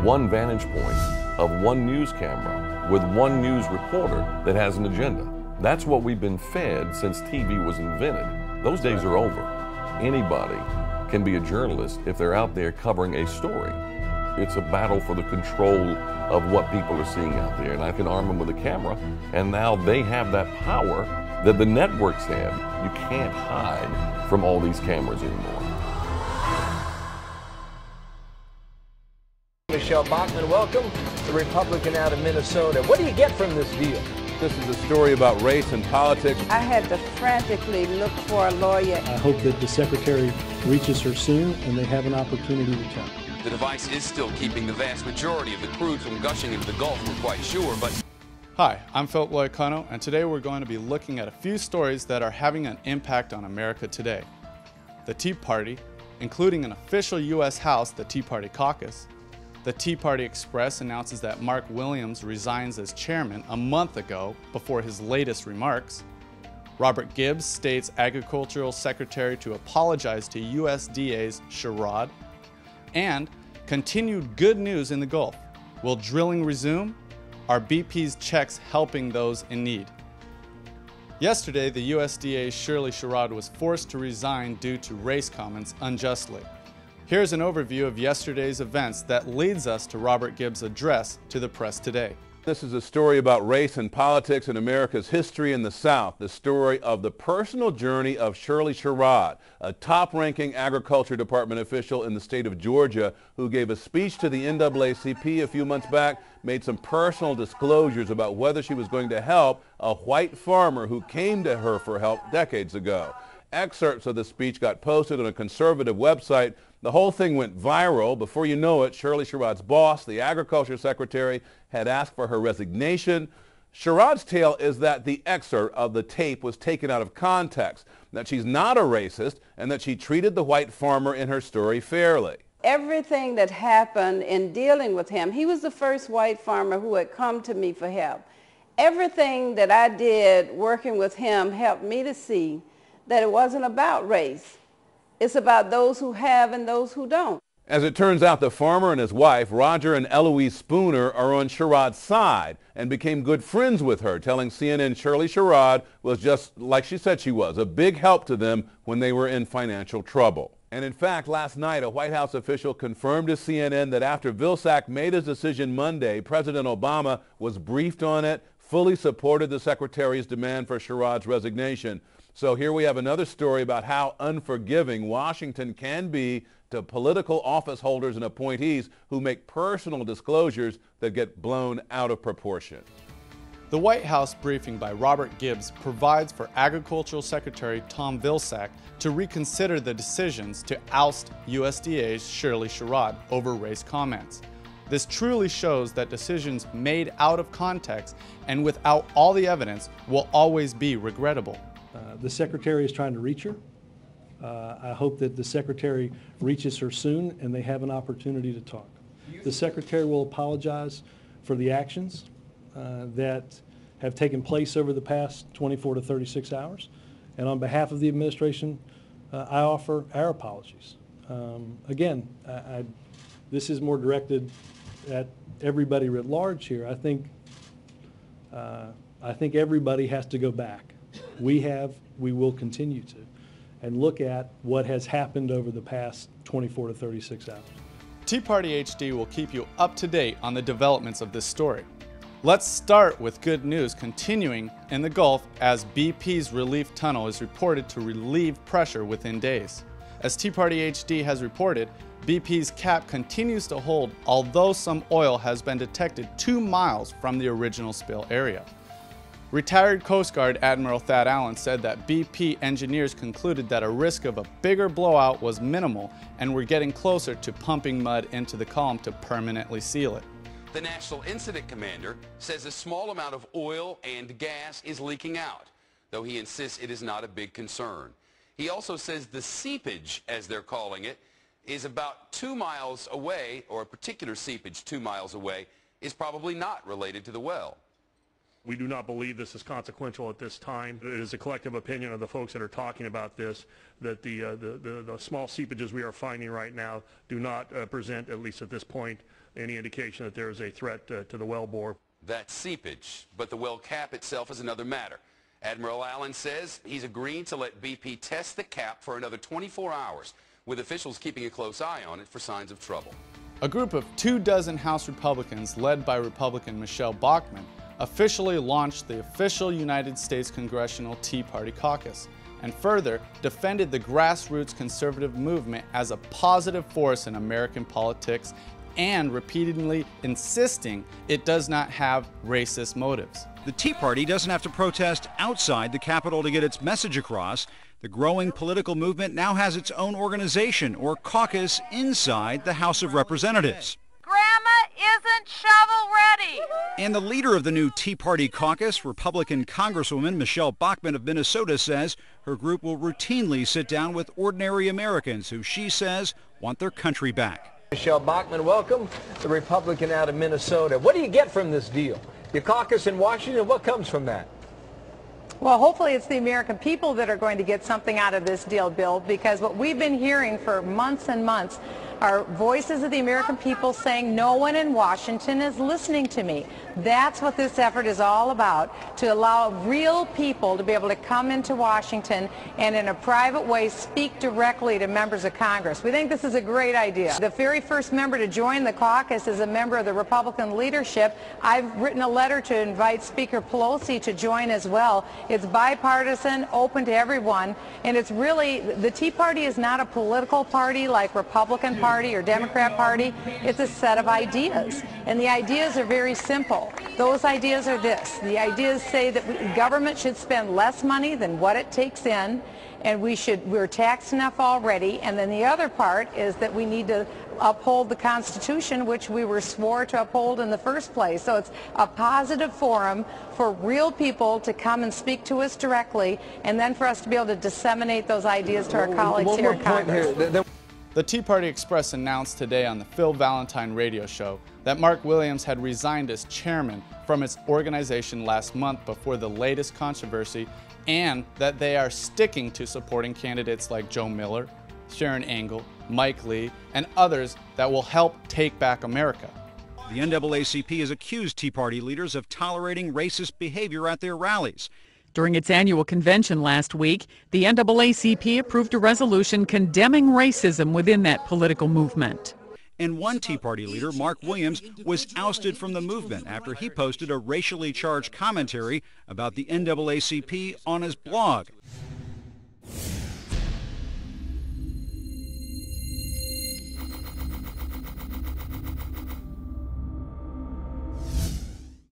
one vantage point of one news camera with one news reporter that has an agenda. That's what we've been fed since TV was invented. Those days are over. Anybody can be a journalist if they're out there covering a story. It's a battle for the control of what people are seeing out there, and I can arm them with a camera, and now they have that power that the networks have. You can't hide from all these cameras anymore. Michelle Bachmann, welcome, the Republican out of Minnesota. What do you get from this deal? This is a story about race and politics. I had to frantically look for a lawyer. I hope that the secretary reaches her soon and they have an opportunity to talk. The device is still keeping the vast majority of the crude from gushing into the Gulf, we're quite sure, but... Hi, I'm Loiacono, and today we're going to be looking at a few stories that are having an impact on America today. The Tea Party, including an official U.S. House, the Tea Party Caucus. The Tea Party Express announces that Mark Williams resigns as chairman a month ago before his latest remarks. Robert Gibbs states Agricultural Secretary to apologize to USDA's Sherrod. And continued good news in the Gulf. Will drilling resume? Are BP's checks helping those in need? Yesterday, the USDA's Shirley Sherrod was forced to resign due to race comments unjustly. Here's an overview of yesterday's events that leads us to Robert Gibbs' address to the press today. This is a story about race and politics in America's history in the South, the story of the personal journey of Shirley Sherrod, a top-ranking Agriculture Department official in the state of Georgia who gave a speech to the NAACP a few months back, made some personal disclosures about whether she was going to help a white farmer who came to her for help decades ago. Excerpts of the speech got posted on a conservative website. The whole thing went viral. Before you know it, Shirley Sherrod's boss, the Agriculture Secretary, had asked for her resignation. Sherrod's tale is that the excerpt of the tape was taken out of context, that she's not a racist, and that she treated the white farmer in her story fairly. Everything that happened in dealing with him, he was the first white farmer who had come to me for help. Everything that I did working with him helped me to see that it wasn't about race. It's about those who have and those who don't. As it turns out, the farmer and his wife, Roger and Eloise Spooner, are on Sherrod's side and became good friends with her, telling CNN Shirley Sherrod was just like she said she was, a big help to them when they were in financial trouble. And in fact, last night, a White House official confirmed to CNN that after Vilsack made his decision Monday, President Obama was briefed on it, fully supported the secretary's demand for Sherrod's resignation. So here we have another story about how unforgiving Washington can be to political office holders and appointees who make personal disclosures that get blown out of proportion. The White House briefing by Robert Gibbs provides for Agricultural Secretary Tom Vilsack to reconsider the decisions to oust USDA's Shirley Sherrod over race comments. This truly shows that decisions made out of context and without all the evidence will always be regrettable. The secretary is trying to reach her. I hope that the secretary reaches her soon and they have an opportunity to talk. The secretary will apologize for the actions that have taken place over the past 24 to 36 hours. And on behalf of the administration, I offer our apologies. Again, this is more directed at everybody writ large here. I think everybody has to go back. We will continue to, and look at what has happened over the past 24 to 36 hours. Tea Party HD will keep you up to date on the developments of this story. Let's start with good news continuing in the Gulf as BP's relief tunnel is reported to relieve pressure within days. As Tea Party HD has reported, BP's cap continues to hold, although some oil has been detected 2 miles from the original spill area. Retired Coast Guard Admiral Thad Allen said that BP engineers concluded that a risk of a bigger blowout was minimal and were getting closer to pumping mud into the column to permanently seal it. The National Incident Commander says a small amount of oil and gas is leaking out, though he insists it is not a big concern. He also says the seepage, as they're calling it, is about 2 miles away, or a particular seepage 2 miles away, is probably not related to the well. We do not believe this is consequential at this time. It is a collective opinion of the folks that are talking about this that the small seepages we are finding right now do not present, at least at this point, any indication that there is a threat to the wellbore. That's seepage, but the well cap itself is another matter. Admiral Allen says he's agreeing to let BP test the cap for another 24 hours, with officials keeping a close eye on it for signs of trouble. A group of 24 House Republicans, led by Republican Michelle Bachmann, officially launched the official United States Congressional Tea Party Caucus, and further defended the grassroots conservative movement as a positive force in American politics, and repeatedly insisting it does not have racist motives. The Tea Party doesn't have to protest outside the Capitol to get its message across. The growing political movement now has its own organization or caucus inside the House of Representatives. Grandma isn't shovel ready. And the leader of the new Tea Party caucus, Republican Congresswoman Michelle Bachmann of Minnesota, says her group will routinely sit down with ordinary Americans who she says want their country back. Michelle Bachmann, welcome. The Republican out of Minnesota. What do you get from this deal? You caucus in Washington, what comes from that? Well, hopefully it's the American people that are going to get something out of this deal, Bill, because what we've been hearing for months and months are voices of the American people saying no one in Washington is listening to me. That's what this effort is all about, to allow real people to be able to come into Washington and in a private way speak directly to members of Congress. We think this is a great idea. The very first member to join the caucus is a member of the Republican leadership. I've written a letter to invite Speaker Pelosi to join as well. It's bipartisan, open to everyone, and it's really, the Tea Party is not a political party like Republican Party or Democrat Party. It's a set of ideas, and the ideas are very simple. Those ideas are this. The ideas say that government should spend less money than what it takes in, and we're taxed enough already. And then the other part is that we need to uphold the Constitution, which we were swore to uphold in the first place. So it's a positive forum for real people to come and speak to us directly, and then for us to be able to disseminate those ideas to our colleagues here in Congress. The Tea Party Express announced today on the Phil Valentine radio show that Mark Williams had resigned as chairman from its organization last month before the latest controversy, and that they are sticking to supporting candidates like Joe Miller, Sharon Angle, Mike Lee, and others that will help take back America. The NAACP has accused Tea Party leaders of tolerating racist behavior at their rallies. During its annual convention last week, the NAACP approved a resolution condemning racism within that political movement. And one Tea Party leader, Mark Williams, was ousted from the movement after he posted a racially charged commentary about the NAACP on his blog.